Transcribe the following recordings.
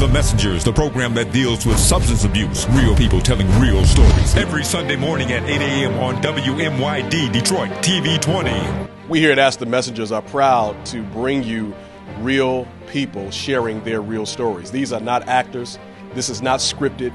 The Messengers, the program that deals with substance abuse. Real people telling real stories. Every Sunday morning at 8 a.m. on WMYD Detroit TV 20. We here at Ask the Messengers are proud to bring you real people sharing their real stories. These are not actors. This is not scripted.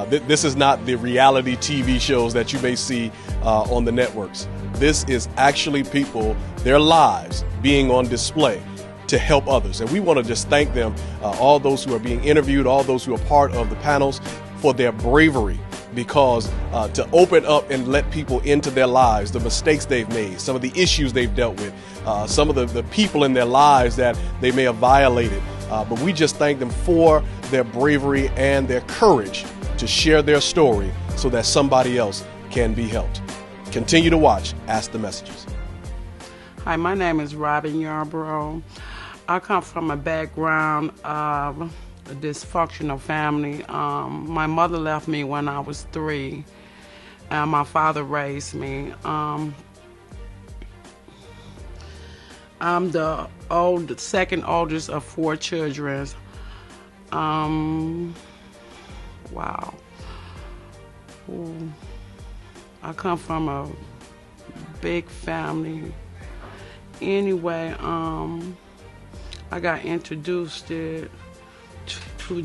This is not the reality TV shows that you may see on the networks. This is actually people, their lives being on display to help others. And we want to just thank them, all those who are being interviewed, all those who are part of the panels, for their bravery, because to open up and let people into their lives, the mistakes they've made, some of the issues they've dealt with, some of the people in their lives that they may have violated. But we just thank them for their bravery and their courage to share their story so that somebody else can be helped. Continue to watch Ask the Messengers. Hi, my name is Robin Yarbrough. I come from a background of a dysfunctional family. My mother left me when I was 3, and my father raised me. I'm the second oldest of 4 children. Wow. Ooh. I come from a big family. Anyway, I got introduced to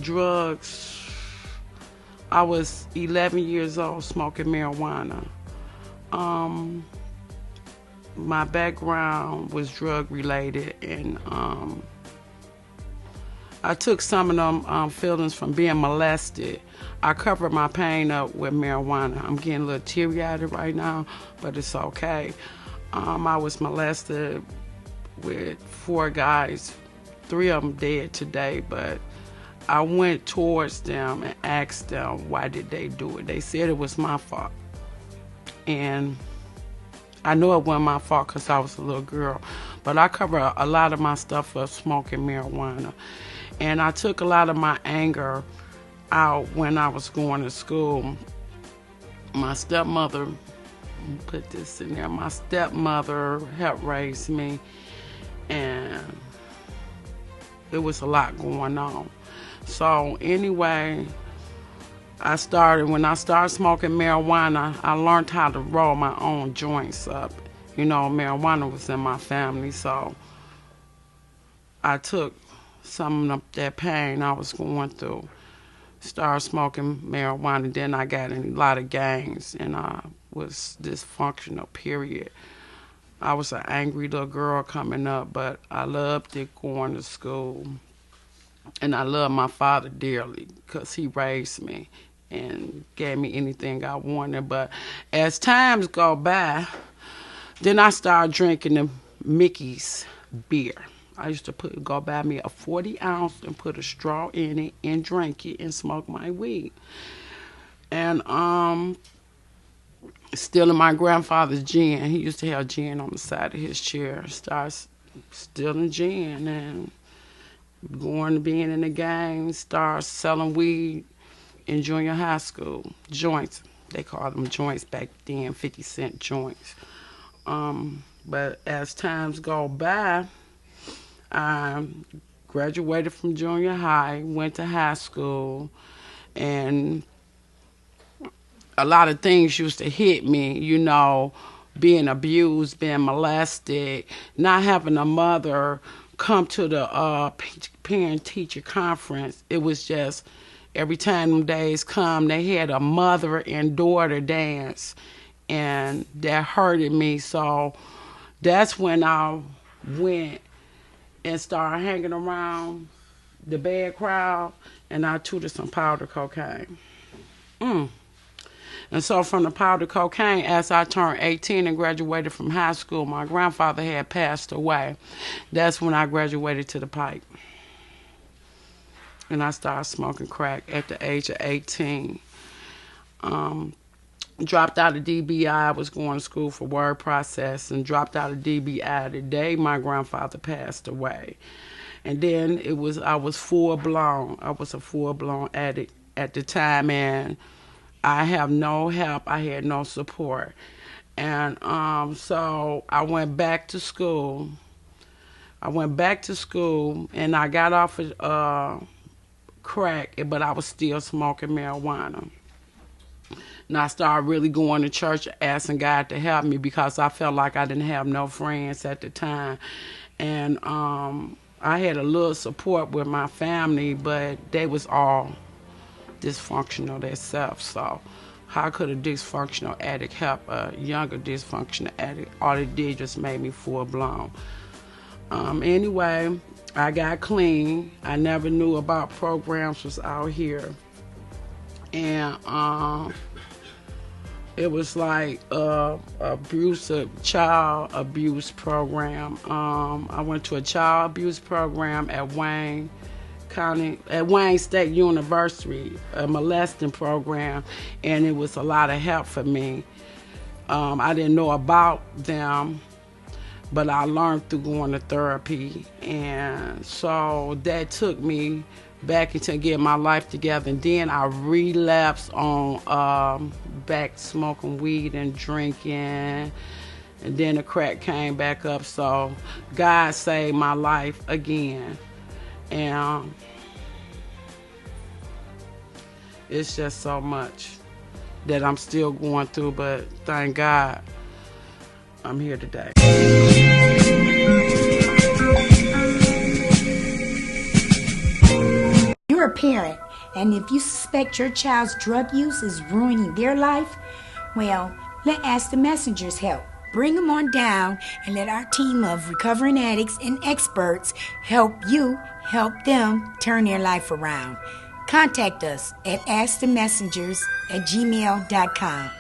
drugs. I was 11 years old smoking marijuana. My background was drug related, and I took some of them feelings from being molested. I covered my pain up with marijuana. I'm getting a little teary-eyed right now, but it's okay. I was molested with 4 guys, 3 of them dead today, but I went towards them and asked them why did they do it. They said it was my fault. And I know it wasn't my fault because I was a little girl, but I covered a lot of my stuff up smoking marijuana. And I took a lot of my anger out when I was going to school. My stepmother, put this in there, my stepmother helped raise me, and there was a lot going on. So anyway, when I started smoking marijuana, I learned how to roll my own joints up. You know, marijuana was in my family, so I took some of that pain I was going through, started smoking marijuana. Then I got in a lot of gangs, and I was dysfunctional, period. I was an angry little girl coming up, but I loved it going to school. And I love my father dearly because he raised me and gave me anything I wanted. But as times go by, then I started drinking the Mickey's beer. I used to go buy me a 40 ounce and put a straw in it and drink it and smoke my weed. And stealing my grandfather's gin. He used to have gin on the side of his chair. Started stealing gin and going to being in the gang. Started selling weed in junior high school. Joints. They called them joints back then, 50-cent joints. But as times go by, I graduated from junior high, went to high school, and a lot of things used to hit me, you know, being abused, being molested, not having a mother come to the parent-teacher conference. It was just every time them days come, they had a mother and daughter dance, and that hurted me. So that's when I went and started hanging around the bad crowd, and I took some powder cocaine. And so from the powder cocaine, as I turned 18 and graduated from high school, my grandfather had passed away. That's when I graduated to the pipe. And I started smoking crack at the age of 18. Dropped out of DBI. I was going to school for word processing. Dropped out of DBI the day my grandfather passed away. And then I was full-blown. I was a full-blown addict at the time, and I have no help. I had no support. And so I went back to school. And I got off of crack, but I was still smoking marijuana. And I started really going to church, asking God to help me because I felt like I didn't have no friends at the time. And I had a little support with my family, but they was all dysfunctional themselves. So how could a dysfunctional addict help a younger dysfunctional addict? All it did just made me full blown. Anyway, I got clean. I never knew about programs was out here. And it was like child abuse program. I went to a child abuse program at Wayne State University, a molesting program, and it was a lot of help for me. I didn't know about them, but I learned through going to therapy, and so that took me back into getting my life together. And then I relapsed on back smoking weed and drinking, and then the crack came back up. So God saved my life again, and it's just so much that I'm still going through, but thank God I'm here today. You're a parent, and if you suspect your child's drug use is ruining their life, well, let Ask the Messengers help. Bring them on down and let our team of recovering addicts and experts help you help them turn their life around. Contact us at askthemessengers@gmail.com.